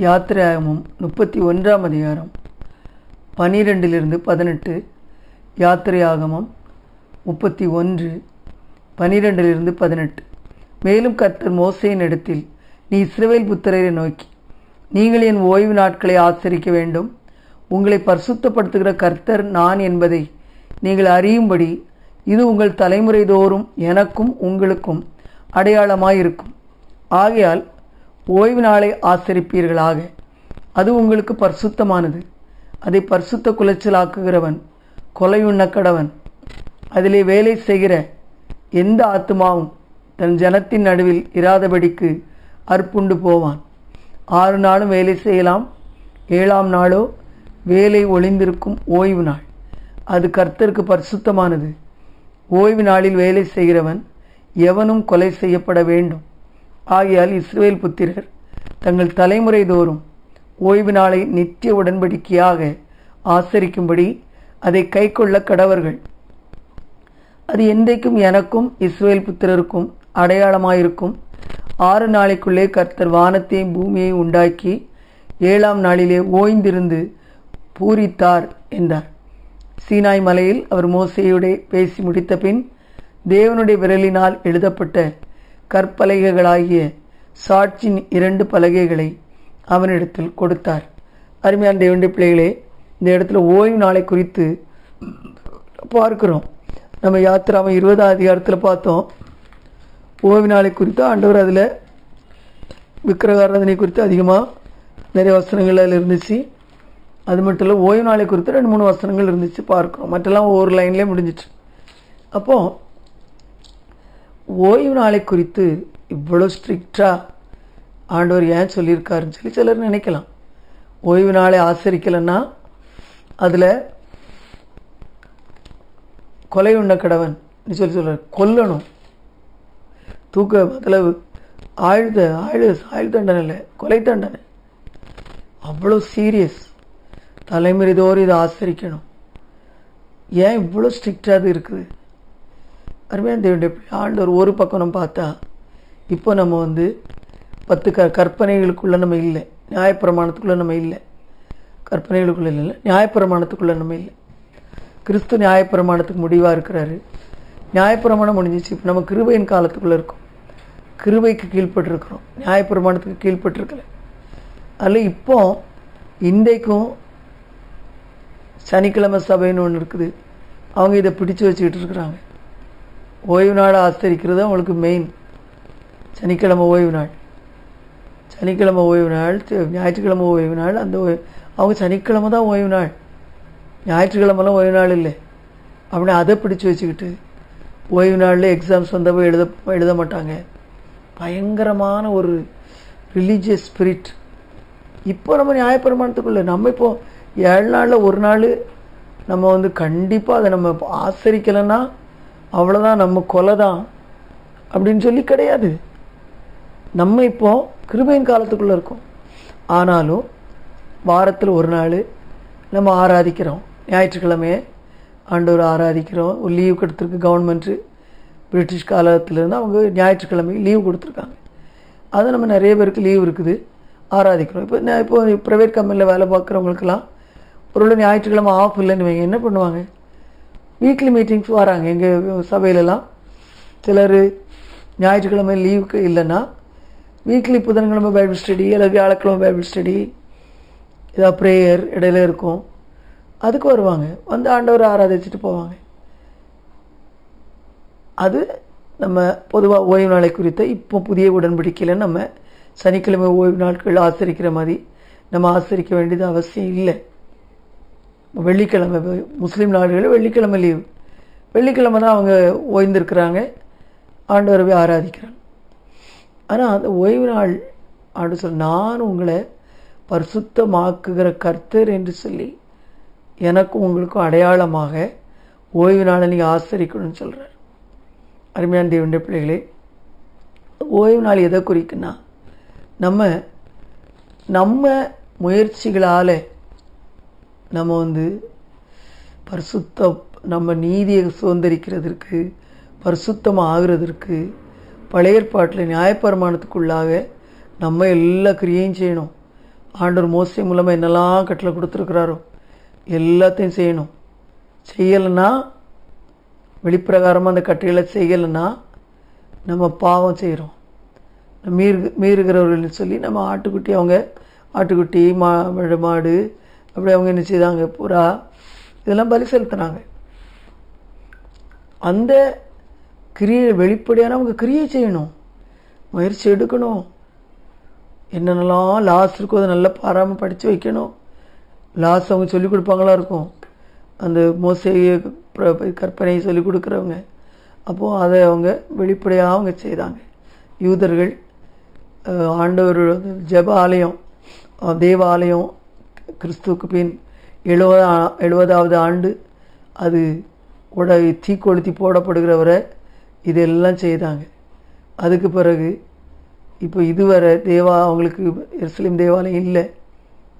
யாத்திராகமம் 31ஆம் அதிகாரம் 12-18. யாத்திராகமம் 31 12-18. மேலும் கர்த்தர் மோசேயின் இடத்தில், நீ இஸ்ரவேல் புத்திரரை நோக்கி, நீங்கள் என் ஓய்வு நாட்களை ஆசரிக்க வேண்டும். உங்களை பரிசுத்தப்படுத்துகிற கர்த்தர் நான் என்பதை நீங்கள் அறியும்படி இது உங்கள் தலைமுறை தோறும் எனக்கும் உங்களுக்கும் அடையாளமாயிருக்கும். ஆகையால் ஓய்வு நாளை ஆசரிப்பீர்களாக. அது உங்களுக்கு பரிசுத்தமானது. அதை பரிசுத்த குலைச்சலாக்குகிறவன் கொலையுண்ண கடவன். அதிலே வேலை செய்கிற எந்த ஆத்துமாவும் தன் ஜனத்தின் நடுவில் இராதபடிக்கு அற்புண்டு போவான். 6 நாளும் வேலை செய்யலாம். 7ஆம் நாளோ வேலை ஒளிந்திருக்கும் ஓய்வு நாள். அது கர்த்தருக்கு பரிசுத்தமானது. ஓய்வு நாளில் வேலை செய்கிறவன் எவனும் கொலை செய்யப்பட வேண்டும். ஆகையால் இஸ்ரவேல் புத்திரர் தங்கள் தலைமுறை தோறும் ஓய்வு நாளை நித்திய உடன்படிக்கையாக ஆசரிக்கும்படி அதை கைக்கொள்ள கடவர்கள். அது என்றைக்கும் எனக்கும் இஸ்ரவேல் புத்திரருக்கும் அடையாளமாயிருக்கும். 6 நாளைக்குள்ளே கர்த்தர் வானத்தையும் பூமியை உண்டாக்கி 7ஆம் நாளிலே ஓய்ந்திருந்து பூரித்தார் என்றார். சீனாய் மலையில் அவர் மோசேயோடே பேசி முடித்த பின் தேவனுடைய விரலினால் எழுதப்பட்ட கற்பலகைகளாகிய சாட்சியின் 2 பலகைகளை அவனிடத்தில் கொடுத்தார். அருமையான தேவனுடைய பிள்ளைகளே, இந்த இடத்துல ஓய்வு நாளை குறித்து பார்க்கிறோம். நம்ம யாத்திராம 20ஆம் அதிகாரத்தில் பார்த்தோம். ஓய்வு நாளை குறித்து ஆண்டவர் அதில் விக்கிரகாராதனை குறித்து அதிகமாக நிறைய வசனங்கள் அதில் இருந்துச்சு. அது மட்டும் இல்லை, ஓய்வு நாளை குறித்து 2-3 வசனங்கள் இருந்துச்சு பார்க்குறோம். மற்றெல்லாம் ஒவ்வொரு லைன்லேயே முடிஞ்சிட்டு. அப்போது ஓய்வு நாளை குறித்து இவ்வளோ ஸ்ட்ரிக்டாக ஆண்டவர் ஏன் சொல்லியிருக்காருன்னு சொல்லி சிலர் நினைக்கலாம். ஓய்வு நாளை ஆசரிக்கலைன்னா அதில் கொலை உண்ண கடவன் சொல்கிறார். கொல்லணும், தூக்க அதில் ஆயுள் தண்டனை இல்லை, கொலை தண்டனை. அவ்வளோ சீரியஸ். தலைமுறை தோறும் இதை ஆசரிக்கணும். ஏன் இவ்வளோ ஸ்ட்ரிக்டாக அது இருக்குது? அருமையான தேவனுடைய ஆண்டவர் ஒரு பக்கம் நம்ம பார்த்தா, இப்போ நம்ம 10 கற்பனைகளுக்குள்ளே நம்ம இல்லை, நியாயப்பிரமாணத்துக்குள்ளே நம்ம இல்லை. கற்பனைகளுக்குள்ளே இல்லை, நியாயப்பிரமாணத்துக்குள்ளே நம்ம இல்லை. கிறிஸ்து நியாயப்பிரமாணத்துக்கு முடிவாக இருக்கிறாரு. நியாயப்பிரமாணம் முடிஞ்சிச்சு. இப்போ நம்ம கிருபையின் காலத்துக்குள்ளே இருக்கோம். கிருபைக்கு கீழ்பட்டுருக்கிறோம், நியாயப்பிரமாணத்துக்கு கீழ்பட்டுருக்கல. அதில் இப்போ இன்றைக்கும் சனிக்கிழமை சபைன்னு ஒன்று இருக்குது. அவங்க இதை பிடிச்சு வச்சுக்கிட்டு இருக்கிறாங்க. ஓய்வு நாளை ஆசரிக்கிறது அவங்களுக்கு மெயின். சனிக்கிழமை ஓய்வு நாள், சனிக்கிழமை ஓய்வு நாள், ஞாயிற்றுக்கிழமை ஓய்வு நாள். அந்த அவங்க சனிக்கிழமை தான் ஓய்வு நாள், ஞாயிற்றுக்கிழமெல்லாம் ஓய்வு நாள் இல்லை அப்படின்னு அதை பிடிச்சி வச்சுக்கிட்டு ஓய்வு நாளில் எக்ஸாம்ஸ் வந்தப்போ எழுத மாட்டாங்க. பயங்கரமான ஒரு ரிலீஜியஸ் ஸ்பிரிட். இப்போ நம்ம நியாயப்பிரமாணத்துக்குள்ளே நம்ம இப்போது 7 நாளில் ஒரு நாள் நம்ம கண்டிப்பாக அதை நம்ம ஆசரிக்கலைன்னா அவ்வளோதான், நம்ம கொலை தான் அப்படின்னு சொல்லி கிடையாது. நம்ம இப்போது கிருபையின் காலத்துக்குள்ளே இருக்கோம். ஆனாலும் வாரத்தில் ஒரு நாள் நம்ம ஆராதிக்கிறோம். ஞாயிற்றுக்கிழமையே ஆண்டவர் ஆராதிக்கிறோம். ஒரு லீவ் கொடுத்துருக்கு கவர்மெண்ட்டு. பிரிட்டிஷ் காலத்திலேருந்து அவங்க ஞாயிற்றுக்கிழமை லீவ் கொடுத்துருக்காங்க. அது நம்ம நிறைய பேருக்கு லீவ் இருக்குது, ஆராதிக்கிறோம். இப்போ ப்ரைவேட் கம்பெனியில் வேலை பார்க்குறவங்களுக்கெல்லாம் ஒரு ஞாயிற்றுக்கிழமை ஆஃப் இல்லைன்னு வைங்க, என்ன பண்ணுவாங்க? வீக்லி மீட்டிங்ஸ் வராங்க. எங்கள் சபையிலலாம் சிலர் ஞாயிற்றுக்கிழமை லீவுக்கு இல்லைன்னா வீக்லி புதன்கிழமை பைபிள் ஸ்டடி அல்லது வியாழக்கிழமை பைபிள் ஸ்டடி, ஏதாவது ப்ரேயர் இடையில இருக்கும், அதுக்கு வருவாங்க. ஆண்டவர் ஆராதிச்சுட்டு போவாங்க. அது நம்ம பொதுவாக ஓய்வு நாளை குறித்த இப்போ புதிய உடன்படிக்கையில் நம்ம சனிக்கிழமை ஓய்வு நாட்கள் ஆசரிக்கிற மாதிரி நம்ம ஆசரிக்க வேண்டியது அவசியம் இல்லை. வெள்ளிக்கிழமை முஸ்லீம் நாடுகளில் வெள்ளிக்கிழமை லீவு. வெள்ளிக்கிழமை தான் அவங்க ஓய்ந்திருக்கிறாங்க, ஆண்டவரவே ஆராதிக்கிறாங்க. ஆனால் அந்த ஓய்வு நாள் ஆண்டு சொல், நான் உங்களை பரிசுத்தமாக்குகிற கர்த்தர் என்று சொல்லி எனக்கும் உங்களுக்கும் அடையாளமாக ஓய்வு நாளை நீங்கள் ஆசரிக்கணும்னு சொல்கிறார். அருமையான தேவனுடைய பிள்ளைகளே, ஓய்வு நாள் எதை குறிக்குன்னா, நம்ம முயற்சிகளால் நம்ம நம்ம நீதியை சுதந்திரிக்கிறதுக்கு, பரிசுத்தமாக ஆகிறதுக்கு பழைய ஏற்பாட்டில் நியாயப்பிரமாணத்துக்குள்ளாக நம்ம எல்லா கிரியையும் செய்யணும். ஆண்டவர் மோசே மூலமாக என்னெல்லாம் கட்டளை கொடுத்துருக்குறாரோ எல்லாத்தையும் செய்யணும். செய்யலைன்னா, வெளிப்பிரகாரமாக அந்த கட்டளைகளை செய்யலைன்னா நம்ம பாவம் செய்கிறோம். மீறுகிறவர்கள் சொல்லி நம்ம ஆட்டுக்குட்டி மாடு அப்படி அவங்க என்ன செய்தாங்க, புறா இதெல்லாம் பலி செலுத்தினாங்க. அந்த கிரியை வெளிப்படையான அவங்க கிரியை செய்யணும், முயற்சி எடுக்கணும். என்னென்னலாம் லாஸ் இருக்கோ அதை நல்லா பாராமல் படித்து வைக்கணும். லாஸ் அவங்க சொல்லிக் கொடுப்பாங்களா இருக்கும், அந்த மோசையை கற்பனையை சொல்லிக் கொடுக்குறவங்க. அப்போது அதை அவங்க வெளிப்படையாக அவங்க செய்தாங்க. யூதர்கள் ஆண்டவர் ஜெப ஆலயம், தேவாலயம் கிறிஸ்துவுக்கு பின் 70வது ஆண்டு அது தீக்கொளுத்தி போடப்படுகிற வரை இதெல்லாம் செய்தாங்க. அதுக்கு பிறகு இப்போ இதுவரை அவங்களுக்கு எருசலேம் தேவாலயம் இல்லை.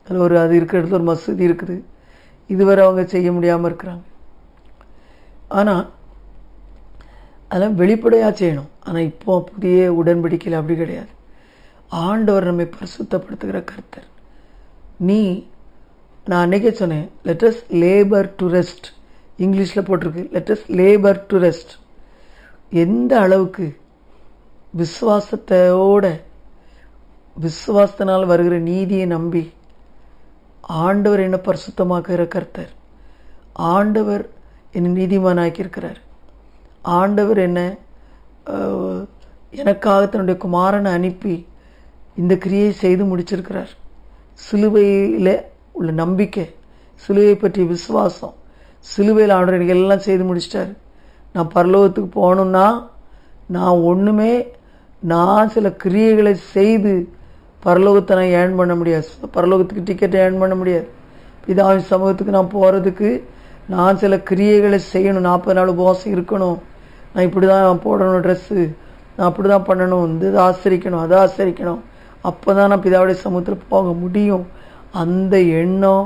அதில் அது இருக்கிற இடத்துல ஒரு மசூதி இருக்குது. இதுவரை அவங்க செய்ய முடியாமல் இருக்கிறாங்க. ஆனால் அதெல்லாம் வெளிப்படையாக செய்யணும். ஆனால் இப்போ புதிய உடன்படிக்கையில் அப்படி கிடையாது. ஆண்டவர் நம்மை பரிசுத்தப்படுத்துகிற கர்த்தர். நான் அன்றைக்கே சொன்னேன், let us labour to rest. இங்கிலீஷில் போட்டிருக்கு, let us labour to rest. எந்த அளவுக்கு விசுவாசத்தினால் வருகிற நீதியை நம்பி ஆண்டவர் என்ன பரிசுத்தமாக்குகிற கர்த்தர், ஆண்டவர் என்னை நீதிமானாக்கியிருக்கிறார், ஆண்டவர் என்ன எனக்காக தன்னுடைய குமாரனை அனுப்பி இந்த கிரியை செய்து முடிச்சிருக்கிறார். சிலுவையில் உள்ள நம்பிக்கை, சிலுவை பற்றிய விசுவாசம், சிலுவையில் ஆண்டவர் எனக்கு எல்லாம் செய்து முடிச்சிட்டார். நான் பரலோகத்துக்கு போகணுன்னா நான் சில கிரியைகளை செய்து பரலோகத்தை நான் ஏர்ன் பண்ண முடியாது. பரலோகத்துக்கு டிக்கெட்டை ஏர்ன் பண்ண முடியாது. பிதாவின் சமூகத்துக்கு நான் போகிறதுக்கு நான் சில கிரியைகளை செய்யணும். 40 நாள் உபவாசம் இருக்கணும், நான் இப்படி தான் போடணும் ட்ரெஸ்ஸு, நான் அப்படி தான் பண்ணணும், இதை ஆசரிக்கணும், அதை ஆசரிக்கணும், அப்போ தான் நான் பிதாவுடைய சமூகத்தில் போக முடியும். அந்த எண்ணம்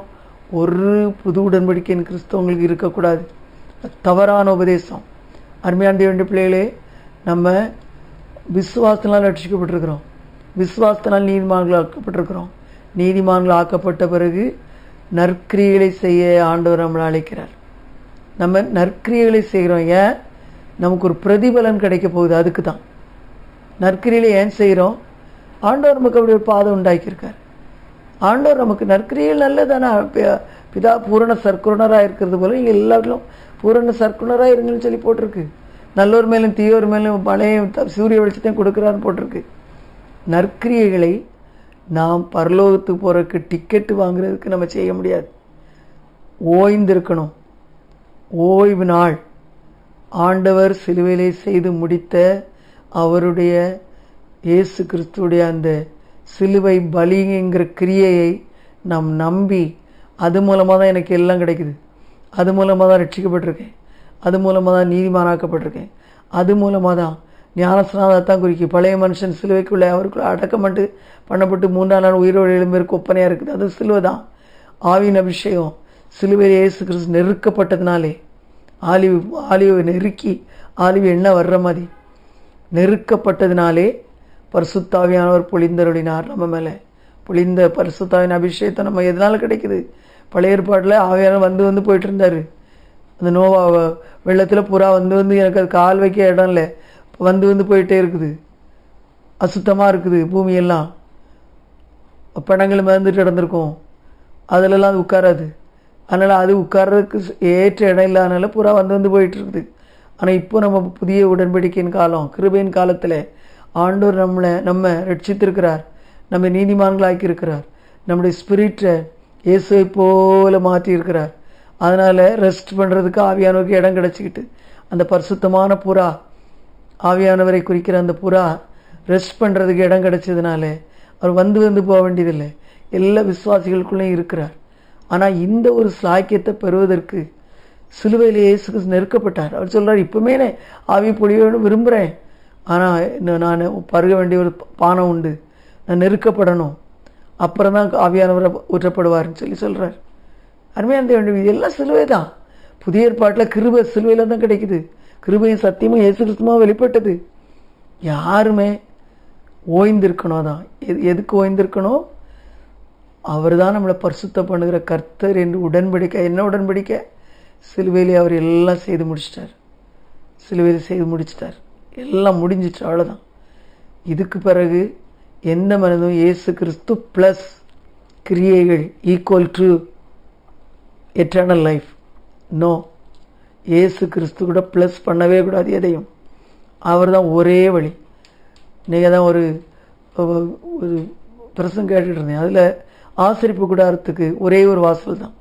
ஒரு புது உடன்படிக்கையின் கிறிஸ்தவங்களுக்கு இருக்கக்கூடாது. தவறான உபதேசம். அருமையான தேவனுடைய பிள்ளைகளே, நம்ம விசுவாசத்தினால் ரட்சிக்கப்பட்டிருக்கிறோம், விசுவாசத்தினால் நீதிமான்கள் ஆக்கப்பட்டிருக்கிறோம். நீதிமான்கள் ஆக்கப்பட்ட பிறகு நற்கிரியைகளை செய்ய ஆண்டவர் நம்மளை அழைக்கிறார். நம்ம நற்கிரியைகளை செய்கிறோம். ஏன்? நமக்கு ஒரு பிரதிபலன் கிடைக்க போகுது. அதுக்கு தான் நற்கிரியை ஏன் செய்கிறோம்? ஆண்டவர் நமக்கு அப்படி ஒரு பாதை உண்டாக்கியிருக்கார். ஆண்டவர் நமக்கு நற்கிரியில் நல்லதானே. பிதா பூரண சர்க்குணராக இருக்கிறது போல நீங்கள் எல்லாத்திலும் பூரண சர்க்குணராக இருங்கன்னு சொல்லி போட்டிருக்கு. நல்லோர் மேலும் தீயோர் மேலும் மழையும் சூரிய வெளிச்சத்தையும் கொடுக்குறான்னு போட்டிருக்கு. நற்கிரியைகளை நாம் பரலோகத்துக்கு போகிறதுக்கு டிக்கெட்டு வாங்குறதுக்கு நம்ம செய்ய முடியாது. ஓய்ந்திருக்கணும். ஓய்வு நாள் ஆண்டவர் சிலுவையிலே செய்து முடித்த அவருடைய இயேசு கிறிஸ்துடைய அந்த சிலுவை பலிங்கிற கிரியையை நாம் நம்பி, அது மூலமாக தான் எனக்கு எல்லாம் கிடைக்குது, அது மூலமாக தான் ரட்சிக்கப்பட்டிருக்கேன், அது மூலமாக தான் நீதிமானாக்கப்பட்டிருக்கேன், அது மூலமாக தான் ஞானஸ்நானத்தான் குறிக்கும். பழைய மனுஷன் சிலுவைக்குள்ளே அவருக்குள்ளே அடக்கப்பட்டு பண்ணப்பட்டு 3ஆம் நாள் உயிரோடு எழும்பேருக்கு ஒப்பனையாக இருக்குது. அது சிலுவை தான். ஆவியின் அபிஷேகம் சிலுவையில் இயேசு கிறிஸ்து நெருக்கப்பட்டதுனாலே, ஆலிவை நெருக்கி ஆலிவு எண்ணெய் வர்ற மாதிரி நெருக்கப்பட்டதுனாலே பரிசுத்தாவியானவர் பொழிந்தருளினார். நம்ம மேலே பொழிந்த பரிசுத்தாவின் அபிஷேகத்தை நம்ம எதனால் கிடைக்குது? பழைய ஏற்பாட்டில் ஆவியானவர் வந்து போயிட்டு இருந்தார். அந்த நோவா வெள்ளத்தில் புறா வந்து எனக்கு அது கால் வைக்க இடம் இல்லை, வந்து போயிட்டே இருக்குது, அசுத்தமாக இருக்குது பூமியெல்லாம், பணங்கள் மிதந்துட்டு நடந்திருக்கும், அதிலெல்லாம் அது உட்காராது. அதனால் அது உட்கார்றதுக்கு ஏற்ற இடம் இல்லாதனால புறா வந்து போயிட்டு இருக்குது. ஆனால் இப்போ நம்ம புதிய உடன்படிக்கையின் காலம், கிருபையின் காலத்தில் ஆண்டவர் நம்ம ரட்சித்திருக்கிறார், நம்ம நீதிமான்களாக்கியிருக்கிறார், நம்முடைய ஸ்பிரிட்டை இயேசுவை போல மாற்றியிருக்கிறார். அதனால் ரெஸ்ட் பண்ணுறதுக்கு ஆவியானவருக்கு இடம் கிடச்சிக்கிட்டு, அந்த பரிசுத்தமான புறா, ஆவியானவரை குறிக்கிற அந்த புறா ரெஸ்ட் பண்ணுறதுக்கு இடம் கிடச்சதுனால அவர் வந்து போக வேண்டியதில்லை, எல்லா விசுவாசிகளுக்குள்ளேயும் இருக்கிறார். ஆனால் இந்த ஒரு சாக்கியத்தை பெறுவதற்கு சிலுவையில் இயேசு நெருக்கப்பட்டார். அவர் சொல்கிறார், இப்போவுமே ஆவி பொழியணும்னு விரும்புகிறேன், ஆனால் நான் பருக வேண்டிய ஒரு பானம் உண்டு, நான் நெருக்கப்படணும், அப்புறம் தான் ஆவியானவரை ஊற்றப்படுவார்னு சொல்கிறார். அருமையான வேண்டிய இதெல்லாம் சிலுவை தான். புதிய ஏற்பாட்டில் கிருபை சிலுவையில் தான் கிடைக்குது. கிருபையும் சத்தியமும் இயேசு கிறிஸ்துவும் வெளிப்பட்டது. யாருமே ஓய்ந்திருக்கணும். தான் எதுக்கு ஓய்ந்திருக்கணும்? அவர் தான் நம்மளை பரிசுத்தம் பண்ணுகிற கர்த்தர் என்று உடன்படிக்கை. என்ன உடன்படிக்கை? சிலுவையிலே அவர் எல்லாம் செய்து முடிச்சிட்டார். சிலுவையில் செய்து முடிச்சிட்டார். எல்லாம் முடிஞ்சிச்சு, அவ்வளோதான். இதுக்கு பிறகு எந்த மனிதனும் இயேசு கிறிஸ்து ப்ளஸ் கிரியைகள் equal to eternal life, no. இயேசு கிறிஸ்து கூட ப்ளஸ் பண்ணவே கூடாது எதையும். அவர் தான் ஒரே வழி. நீங்கள் தான் ஒரு பிரசங்கம் கேட்டுட்டு இருந்தேன். அதில் ஆசரிப்பு கூடாரத்துக்கு ஒரே ஒரு வாசல் தான்.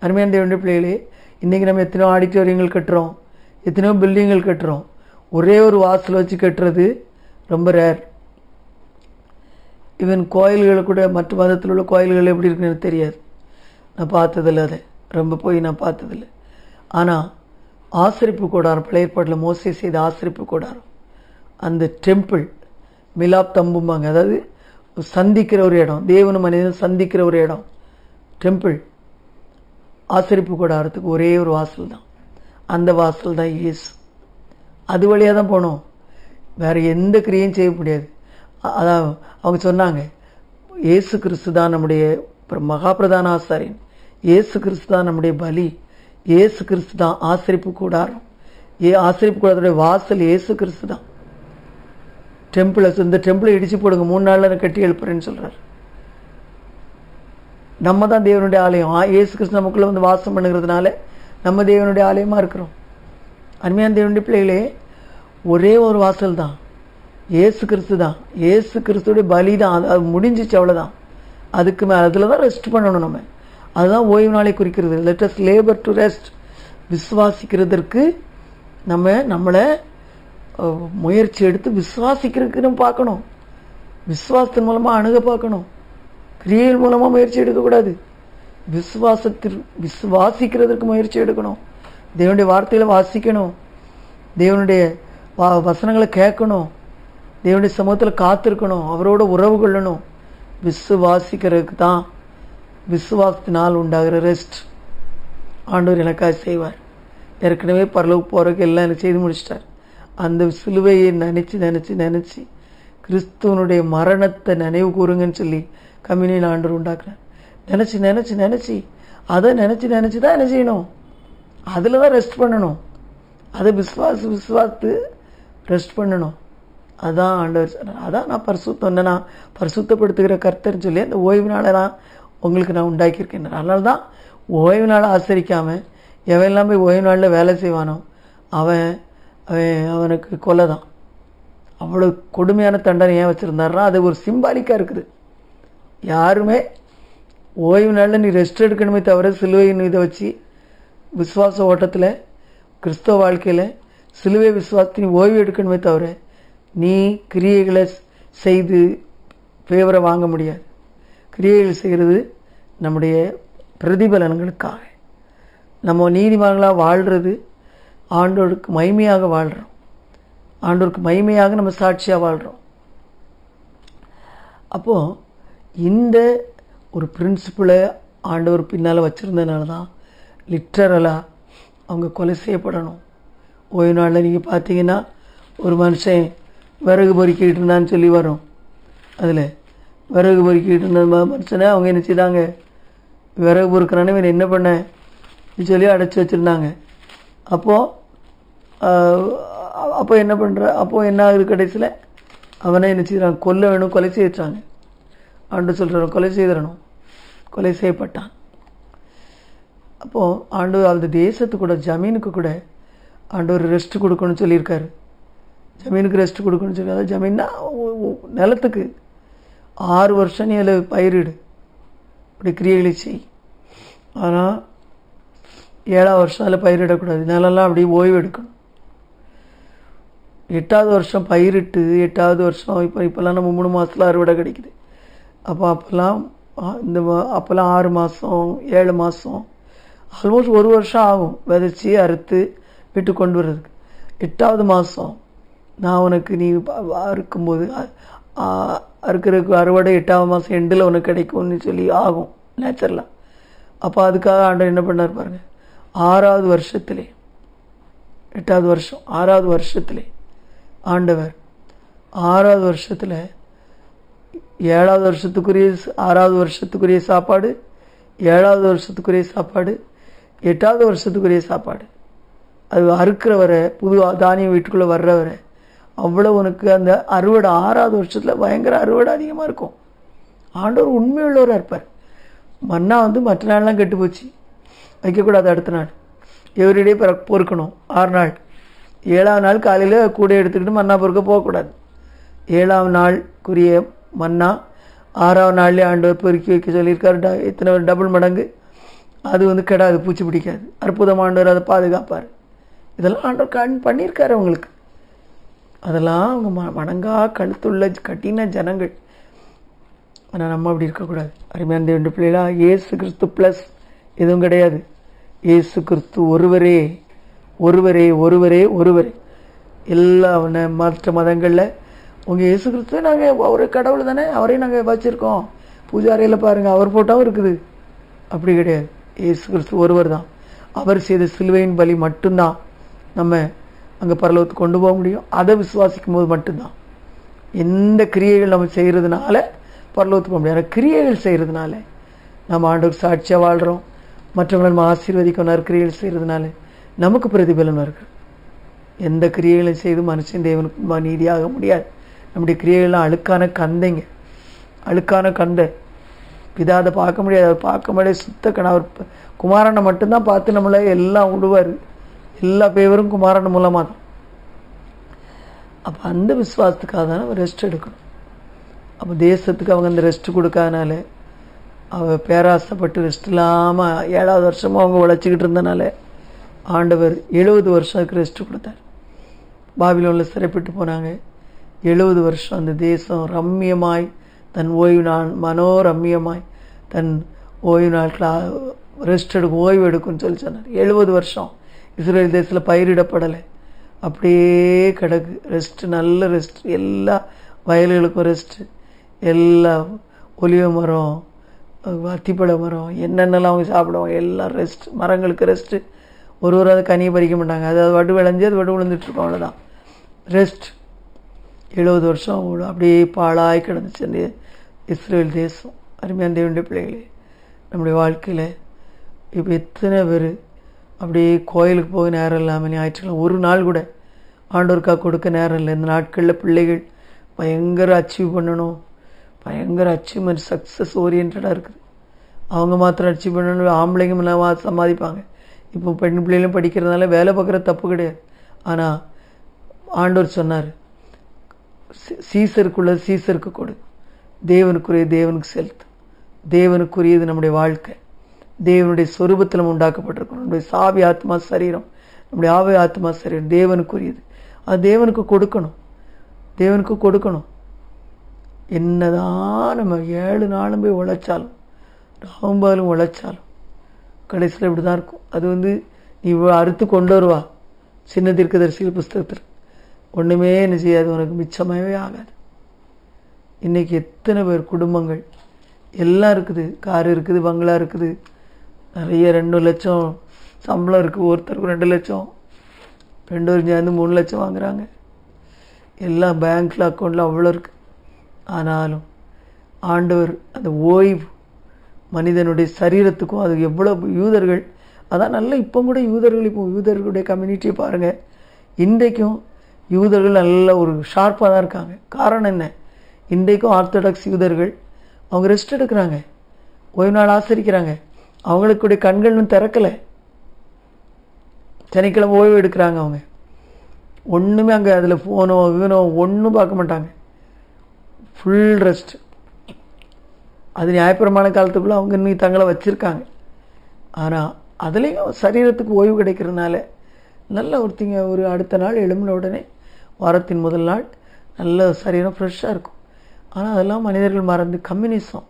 அருமையான தேவனுடைய பிள்ளைகளே, இன்றைக்கி நம்ம எத்தனையோ ஆடிட்டோரியங்கள் கட்டுறோம், எத்தனையோ பில்டிங்கள் கட்டுறோம். ஒரே ஒரு வாசல் வச்சு கட்டுறது ரொம்ப ரேர். ஈவன் கோயில்களை கூட, மற்ற மதத்தில் உள்ள கோயில்கள் எப்படி இருக்குன்னு தெரியாது, நான் பார்த்ததில்லை. அதை ரொம்ப போய் நான் பார்த்ததில்லை. ஆனால் ஆசரிப்பு கூடாரம், பழைய ஏற்பாட்டில் மோசே செய்த ஆசரிப்பு கூடாரம், அந்த டெம்பிள் மிலாப் தம்பும்பாங்க, அதாவது சந்திக்கிற ஒரு இடம், தேவனும் மனிதனும் சந்திக்கிற ஒரு இடம் டெம்பிள். ஆசரிப்பு கூடாரத்துக்கு ஒரே ஒரு வாசல் தான். அந்த வாசல் தான் இயேசு. அது வழியாக தான் போகணும், வேறு எந்த கிரியையும் செய்ய முடியாது. அதான் அவங்க சொன்னாங்க, இயேசு கிறிஸ்து தான் நம்முடைய மகா பிரதான ஆசாரியன், இயேசு கிறிஸ்து தான் நம்முடைய பலி, இயேசு கிறிஸ்து தான் ஆசரிப்பு கூடாரம். ஆசரிப்பு கூடாரத்துடைய வாசல் இயேசு கிறிஸ்து தான். டெம்பிளை, இந்த டெம்பிளை இடிச்சு போடுங்க, 3 நாளில் நான் கட்டி எழுப்புறேன்னு சொல்கிறார். நம்ம தான் தேவனுடைய ஆலயம். இயேசு கிறிஸ்து நமக்குள்ளே வந்து வாசம் பண்ணுகிறதுனால நம்ம தேவனுடைய ஆலயமாக இருக்கிறோம். அருமையான தேவனுடைய பிள்ளைகளே, ஒரே ஒரு வாசல் தான், இயேசு கிறிஸ்து தான். இயேசு கிறிஸ்துடைய பலி தான். அது முடிஞ்சிச்சு, அவ்வளோதான். அதுக்கு மேலே அதில் தான் ரெஸ்ட் பண்ணணும் நம்ம. அதுதான் ஓய்வு நாளை குறிக்கிறது. Let us labour to rest. விசுவாசிக்கிறதற்கு நம்மளை முயற்சி எடுத்து விசுவாசிக்கிறதுக்கு நம்ம பார்க்கணும். விசுவாசத்தின் மூலமாக அணுக பார்க்கணும். கிரியைகள் மூலமாக முயற்சி எடுக்கக்கூடாது. விசுவாசிக்கிறதுக்கு முயற்சி எடுக்கணும். தேவனுடைய வார்த்தைகளை வாசிக்கணும், தேவனுடைய வசனங்களை கேட்கணும், தேவனுடைய சமூகத்தில் காத்திருக்கணும், அவரோட உறவு கொள்ளணும். விசுவாசிக்கிறதுக்கு தான் விசுவாசத்தினால் உண்டாகிற ரெஸ்ட் ஆண்டவர் எனக்காக செய்வார். ஏற்கனவே பரலோகம் போகிறதுக்கு எல்லாம் எனக்கு செய்து முடிச்சிட்டார். அந்த சிலுவையை நினச்சி கிறிஸ்துவனுடைய மரணத்தை நினைவு கூறுங்கன்னு சொல்லி கம்யூனியன் ஆண்டவர் உண்டாக்குறார். நினச்சி அதை நினச்சி தான் என்ன செய்யணும்? அதில் தான் ரெஸ்ட் பண்ணணும். அதை விசுவாசத்து ரெஸ்ட் பண்ணணும். அதான் ஆண்டவர் சொன்னார். அதான் நான் நான் பரிசுத்தப்படுத்துகிற கர்த்தர்னு சொல்லி அந்த ஓய்வு நாளை உங்களுக்கு நான் உண்டாக்கியிருக்கேன். அதனால தான் ஓய்வு நாளை ஆசரிக்காமல் எவெல்லாம் போய் ஓய்வு நாளில் வேலை செய்வானோ அவனுக்கு கொலை தான். அவ்வளோ கொடுமையான தண்டனை ஏன் வச்சுருந்தாருன்னா அது ஒரு சிம்பாலிக்காக இருக்குது. யாருமே ஓய்வு நாளில் நீ ரெஸ்ட் எடுக்கணுமே தவிர சிலுவையின் இதை வச்சு விசுவாச ஓட்டத்தில் கிறிஸ்தவ வாழ்க்கையில் சிலுவை விசுவாசத்தை நீ ஓய்வு எடுக்கணுமே தவிர நீ கிரியைகளை செய்து ஃபேவரை வாங்க முடியாது. கிரியைகள் செய்கிறது நம்முடைய பிரதிபலன்களுக்காக. நம்ம நீதிமான்களாக வாழ்கிறது ஆண்டவருக்கு மகிமையாக வாழ்கிறோம். ஆண்டவருக்கு மகிமையாக நம்ம சாட்சியாக வாழ்கிறோம். அப்போது இந்த ஒரு பிரின்சிபிளை ஆண்டவர் பின்னால் வச்சுருந்ததுனால தான் லிட்டரலாக அவங்க கொலை செய்யப்படணும். ஓய்வு நாளில் நீங்கள் பார்த்தீங்கன்னா ஒரு மனுஷன் விறகு பொறுக்கிட்டு இருந்தான்னு சொல்லி வரும். அதில் விறகு பொறுக்கிட்டு இருந்த மனுஷனை அவங்க என்ன செய்தாங்க? விறகு பொறுக்கிறானே இவன் என்ன பண்ண சொல்லி அடைச்சி வச்சுருந்தாங்க. அப்போ என்ன பண்ணுற? அப்போது என்ன ஆகுது? கடைசியில் அவனை என்ன செய்கிறாங்க? கொல்ல வேணும், கொலை செய்யறாங்க. ஆண்டு சொல்கிறான் கொலை செய்திடணும். கொலை செய்யப்பட்டான். அப்போது ஆண்டவர் அந்த தேசத்துக்கு கூட ஜமீனுக்கு கூட ஆண்டவர் ரெஸ்ட் கொடுக்கணும்னு சொல்லியிருக்காரு. ஜமீனுக்கு ரெஸ்ட் கொடுக்கணும்னு சொல்லி, அதாவது ஜமீன்னா நிலத்துக்கு 6 வருஷம் நீ அதில் பயிரிடு, அப்படி கிரியைகளை செய். ஆனால் 7ஆவது வருஷம் அதில் பயிரிடக்கூடாது. நிலம்லாம் அப்படியே ஓய்வு எடுக்கணும். 8ஆவது வருஷம் பயிரிட்டு 8ஆவது வருஷம் இப்போல்லாம் நம்ம 3 மாதத்தில் அறுவடை கிடைக்குது. அப்போல்லாம் 6 மாதம் 7 மாதம் ஆல்மோஸ்ட் 1 வருஷம் ஆகும் விதைச்சி அறுத்து வீட்டு கொண்டு வர்றதுக்கு. 8ஆவது மாதம் நான் உனக்கு நீ அறுக்கும்போது அறுக்கிறதுக்கு அறுவடை 8ஆவது மாதம் எண்டில் உனக்கு கிடைக்கும்னு சொல்லி ஆகும் நேச்சுரலாக. அப்போ அதுக்காக ஆண்டவர் என்ன பண்ணார் பாருங்கள், 6ஆவது வருஷத்திலே 8ஆவது வருஷம் 6ஆவது வருஷத்திலே ஆண்டவர் 6ஆவது வருஷத்தில் 7வது வருஷத்துக்குரிய 6வது வருஷத்துக்குரிய சாப்பாடு, 7வது வருஷத்துக்குரிய சாப்பாடு, 8வது வருஷத்துக்குரிய சாப்பாடு. அது அறுக்கிறவரை, புது தானியம் வீட்டுக்குள்ளே வர்றவரை அவ்வளோ உனக்கு அந்த அறுவடை 6வது வருஷத்தில் பயங்கர அறுவடை அதிகமாக இருக்கும். ஆண்டவர் உண்மையுள்ளவராக இருப்பார். மன்னா மற்ற நாள்லாம் கெட்டு போச்சு, வைக்கக்கூடாது. அடுத்த நாள் எவரிடையே பொறுக்கணும். 6 நாள். 7ஆம் நாள் காலையில் கூட எடுத்துக்கிட்டு மன்னா பொறுக்க போகக்கூடாது. 7ஆம் நாளுக்குரிய மன்னா 6ஆவது நாள்லேயே ஆண்டவர் பொறுக்கி வைக்க சொல்லியிருக்காரு. எத்தனை டபுள் மடங்கு. அது கெடாது, பூச்சி பிடிக்காது. அற்புதமானவர் அதை பாதுகாப்பார். இதெல்லாம் ஆண்டவர் பண்ணியிருக்காரு அவங்களுக்கு. அதெல்லாம் அவங்க வணங்கா கழுத்துள்ள கட்டின ஜனங்கள். ஆனால் நம்ம அப்படி இருக்கக்கூடாது. அருமையான தேவனுடைய பிள்ளைகளா, இயேசு கிறிஸ்து ப்ளஸ் எதுவும் கிடையாது. இயேசு கிறிஸ்து ஒருவரே ஒருவரே ஒருவரே ஒருவரே. எல்லா மற்ற மதங்களில் உங்கள் இயேசு கிறிஸ்துவை நாங்கள் ஒரு கடவுள் தானே, அவரையும் நாங்கள் வச்சுருக்கோம், பூஜை அறையில் பாருங்கள் அவர் போட்டாவும் இருக்குது. அப்படி கிடையாது. இயேசு கிறிஸ்து ஒருவர் தான். அவர் செய்த சிலுவையின் பலி மட்டும்தான் நம்ம அங்கே பரலோகத்துக்கு கொண்டு போக முடியும். அதை விசுவாசிக்கும் போது மட்டும்தான். எந்த கிரியைகள் நம்ம செய்கிறதுனால பரலோகத்துக்கு போக முடியாது. கிரியைகள் செய்கிறதுனால நம்ம ஆண்டவருக்கு சாட்சியாக வாழ்கிறோம். மற்றவங்களை நம்ம ஆசீர்வதிக்கும் நற்கிரியைகள் செய்கிறதுனால நமக்கு பிரதிபலன் வருகிறது. எந்த கிரியைகளையும் செய்து மனுஷன் தேவனுக்கு நீதியாக முடியாது. நம்முடைய கிரியைகள்லாம் அழுக்கான கந்தைங்க, அழுக்கான கந்தை. பிதா அதை பார்க்க முடியாது. அவர் பார்க்க முடியாது. சுத்த அவர் குமாரனை மட்டும்தான் பார்த்து நம்மளை எல்லாம் விடுவார். எல்லா பேவரும் குமாரன் மூலமாக தான். அப்போ அந்த விசுவாசத்துக்காக தானே அவர் ரெஸ்ட் எடுக்கணும். அப்போ தேசத்துக்கு அவங்க அந்த ரெஸ்ட் கொடுக்காதனால, அவள் பேராசைப்பட்டு ரெஸ்ட் இல்லாமல் 7வது வருஷமும் அவங்க உழைச்சிக்கிட்டு இருந்தனால ஆண்டவர் 70 வருஷத்துக்கு ரெஸ்ட் கொடுத்தார். பாபிலோனில் சிறைப்பட்டு போனாங்க. 70 வருஷம் அந்த தேசம் ரம்மியமாய் தன் ஓய்வு நாள், மனோரம்மியமாய் தன் ஓய்வு நாட்கள் ரெஸ்ட் எடுக்கும், ஓய்வு எடுக்கும்னு சொல்லி சொன்னார். 70 வருஷம் இஸ்ரேல் தேசத்தில் பயிரிடப்படலை, அப்படியே கிடக்கு. ரெஸ்ட்டு, நல்ல ரெஸ்ட். எல்லா வயல்களுக்கும் ரெஸ்ட்டு, எல்லா ஒலிவ மரம், அத்திப்பழ மரம், என்னென்னலாம் அவங்க சாப்பிடுவாங்க எல்லாம் ரெஸ்ட். மரங்களுக்கு ரெஸ்ட்டு. ஒரு அதை கனியை பறிக்க மாட்டாங்க. அது வடு விளைஞ்சி அது வடு விழுந்துட்டுருக்கோம், அவ்வளோதான் ரெஸ்ட். 70 வருஷம் அப்படியே பாழாய் கிடந்துச்சு அந்த இஸ்ரேல் தேசம். அருமையான தேவனுடைய பிள்ளைகளே, நம்முடைய வாழ்க்கையில் இப்போ எத்தனை பேர் அப்படியே கோயிலுக்கு போக நேரம் இல்லாமல் ஞாயிற்றுக்கிழமை ஒரு நாள் கூட ஆண்டவருக்காக கொடுக்க நேரம் இல்லை. இந்த நாட்களில் பிள்ளைகள் பயங்கர அச்சீவ் பண்ணணும், பயங்கர அச்சீவ்மெண்ட், சக்ஸஸ் ஓரியன்டாக இருக்குது. அவங்க மாத்திரம் அச்சீவ் பண்ணணும். ஆம்பளைங்க சம்பாதிப்பாங்க. இப்போ பெண் பிள்ளைகளும் படிக்கிறதுனால வேலை பார்க்குற தப்பு கிடையாது. ஆனால் ஆண்டவர் சொன்னார், சீசருக்குள்ளது சீசருக்கு கொடு, தேவனுக்குரிய தேவனுக்கு செலுத்து. தேவனுக்குரியது நம்முடைய வாழ்க்கை. தேவனுடைய சொரூபத்தில் நம்ம உண்டாக்கப்பட்டிருக்கணும். நம்முடைய சாவி ஆத்மா சரீரம், நம்முடைய ஆவி ஆத்மா சரீரம் தேவனுக்குரியது. அது தேவனுக்கு கொடுக்கணும், தேவனுக்கு கொடுக்கணும். என்னதான் நம்ம 7 நாளும் போய் உழைச்சாலும், ராம்பாலும் உழைச்சாலும் கடைசியில் இப்படி தான் இருக்கும். அது நீ அறுத்து கொண்டு வருவா சின்ன தீர்க்கதரிசிகள் புஸ்தகத்தில், ஒன்றுமே என்ன செய்யாது, உனக்கு மிச்சமாகவே ஆகாது. இன்றைக்கி எத்தனை பேர் குடும்பங்கள் எல்லாம் இருக்குது, கார் இருக்குது, பங்களா இருக்குது, நிறைய 2 லட்சம் சம்பளம் இருக்குது, ஒருத்தருக்கு 2 லட்சம், 2 பேரும் சேர்ந்து 3 லட்சம் வாங்குகிறாங்க. எல்லாம் பேங்க்கில் அக்கௌண்ட்டில் அவ்வளோ இருக்குது. ஆனாலும் ஆண்டவர் அந்த ஓய்வு மனிதனுடைய சரீரத்துக்கும் அது எவ்வளோ யூதர்கள், அதான் நல்ல இப்போ கூட யூதர்கள், இப்போ யூதர்களுடைய கம்யூனிட்டியை பாருங்கள், இன்றைக்கும் யூதர்கள் நல்ல ஒரு ஷார்ப்பாக தான் இருக்காங்க. காரணம் என்ன? இன்றைக்கும் ஆர்த்தடாக்ஸ் யூதர்கள் அவங்க ரெஸ்ட் எடுக்கிறாங்க, ஓய்வு நாள் ஆசரிக்கிறாங்க. அவங்களுக்குடைய கண்கள்னு திறக்கலை. சனிக்கிழமை ஓய்வு எடுக்கிறாங்க. அவங்க ஒன்றுமே அங்கே அதில் ஃபோனோ இவனோ ஒன்றும் பார்க்க மாட்டாங்க. Full rest. அது நியாயப்பிரமாண காலத்துக்குள்ளே அவங்க இன்னும் தங்களை வச்சுருக்காங்க. ஆனால் அதுலேயும் சரீரத்துக்கு ஓய்வு கிடைக்கிறதுனால நல்ல ஒரு அடுத்த நாள் எழும்பின உடனே வாரத்தின் முதல் நாள் நல்ல சரீரம் ஃப்ரெஷ்ஷாக இருக்கும். ஆனால் அதெல்லாம் மனிதர்கள் மறந்து கம்யூனிசம்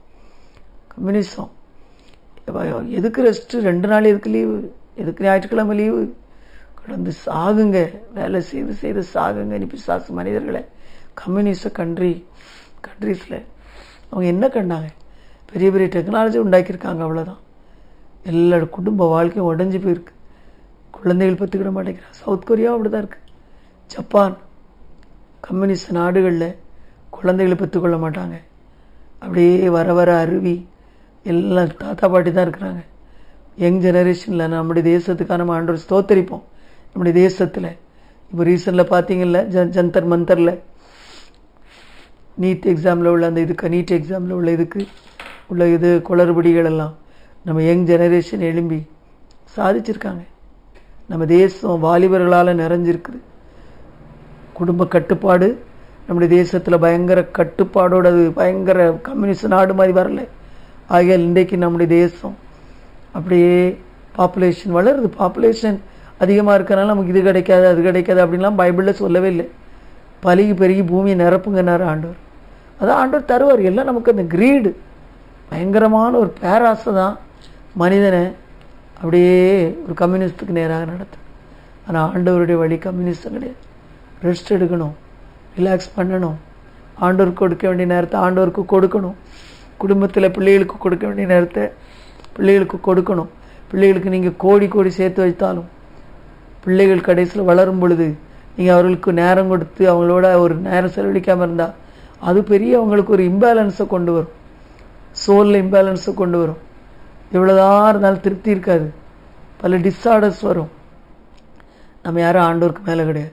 எதுக்கு ரெஸ்ட்டு, 2 நாள் எதுக்கு லீவு, எதுக்கு ஞாயிற்றுக்கிழமை லீவு, கடந்து சாகுங்க, வேலை செய்து சாகுங்க. நீ பிசாசு மனிதர்களை கம்யூனிச கண்ட்ரீஸில் அவங்க என்ன கண்டாங்க, பெரிய பெரிய டெக்னாலஜி உண்டாக்கியிருக்காங்க, அவ்வளோதான். எல்லாரோட குடும்ப வாழ்க்கையும் உடஞ்சி போயிருக்கு. குழந்தைகள் பற்றிக்கிட மாட்டேங்கிறாங்க. சவுத் கொரியாவும் அப்படி தான் இருக்குது. ஜப்பான் கம்யூனிஸ்ட் நாடுகளில் குழந்தைகளை பெற்றுக்கொள்ள மாட்டாங்க. அப்படியே வர வர அருவி எல்லாம் தாத்தா பாட்டி தான் இருக்கிறாங்க. யங் ஜெனரேஷனில் நம்முடைய தேசத்துக்காக நம்ம ஆண்டவர் ஸ்தோத்தரிப்போம். நம்முடைய தேசத்தில் இப்போ ரீசெண்டில் பார்த்தீங்கல்ல, ஜந்தர் மந்தரில் நீட் எக்ஸாமில் உள்ள அந்த இதுக்கு நீட் எக்ஸாமில் உள்ள இதுக்கு உள்ள இது குளறுபடிகள் எல்லாம் நம்ம யங் ஜெனரேஷன் எழும்பி சாதிச்சிருக்காங்க. நம்ம தேசம் வாலிபர்களால் நிறைஞ்சிருக்குது. குடும்ப கட்டுப்பாடு நம்முடைய தேசத்தில் பயங்கர கட்டுப்பாடோடு, அது பயங்கர கம்யூனிஸ்ட் நாடு மாதிரி வரல. ஆகையால் இன்றைக்கு நம்முடைய தேசம் அப்படியே பாப்புலேஷன் வளருது. பாப்புலேஷன் அதிகமாக இருக்கிறனால நமக்கு இது கிடைக்காது அது கிடைக்காது அப்படின்லாம் பைபிளில் சொல்லவே இல்லை. பலுகி பெருகி பூமியை நிரப்புங்கன்னாரு ஆண்டவர். அதான் ஆண்டவர் தருவார். எல்லாம் நமக்கு அந்த கிரீடு, பயங்கரமான ஒரு பேராசை தான் மனிதனை அப்படியே ஒரு கம்யூனிஸ்டுக்கு நேராக நடத்தும். ஆனால் ஆண்டவருடைய வழி கம்யூனிஸ்டும் கிடையாது. ரெஸ்ட் எடுக்கணும், ரிலாக்ஸ் பண்ணணும், ஆண்டவருக்கு கொடுக்க வேண்டிய நேரத்தை ஆண்டவருக்கு கொடுக்கணும், குடும்பத்தில் பிள்ளைகளுக்கு கொடுக்க வேண்டிய நேரத்தை பிள்ளைகளுக்கு கொடுக்கணும். பிள்ளைகளுக்கு நீங்கள் கோடி கோடி சேர்த்து வைத்தாலும் பிள்ளைகள் கடைசியில் வளரும் பொழுது நீங்கள் அவர்களுக்கு நேரம் கொடுத்து அவங்களோட ஒரு நேரம் செலவழிக்காமல் இருந்தால் அது பெரிய அவங்களுக்கு ஒரு இம்பேலன்ஸை கொண்டு வரும். சோலில் இம்பேலன்ஸை கொண்டு வரும். எவ்வளோதான் இருந்தாலும் திருப்தி இருக்காது. பல டிஸார்டர்ஸ் வரும். நம்ம யாரும் ஆண்டோருக்கு மேலே கிடையாது.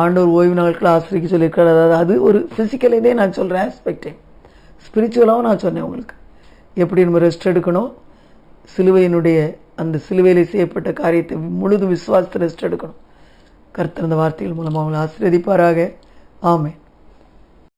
ஆண்டோர் ஓய்வு நாட்களை ஆசிரிக்க சொல்லியிருக்காரு. அதாவது அது ஒரு ஃபிசிக்கலேயே நான் சொல்கிறேன் ஆஸ்பெக்டே. ஸ்பிரிச்சுவலாகவும் நான் சொன்னேன் உங்களுக்கு எப்படி நம்ம ரெஸ்ட் எடுக்கணும். சிலுவையினுடைய அந்த சிலுவையில் செய்யப்பட்ட காரியத்தை முழுதும் விசுவாசத்தை ரெஸ்ட் எடுக்கணும். கர்த்தர் அந்த வார்த்தைகள் மூலமாக அவங்களை ஆசீர்வதிப்பாராக. ஆமென்.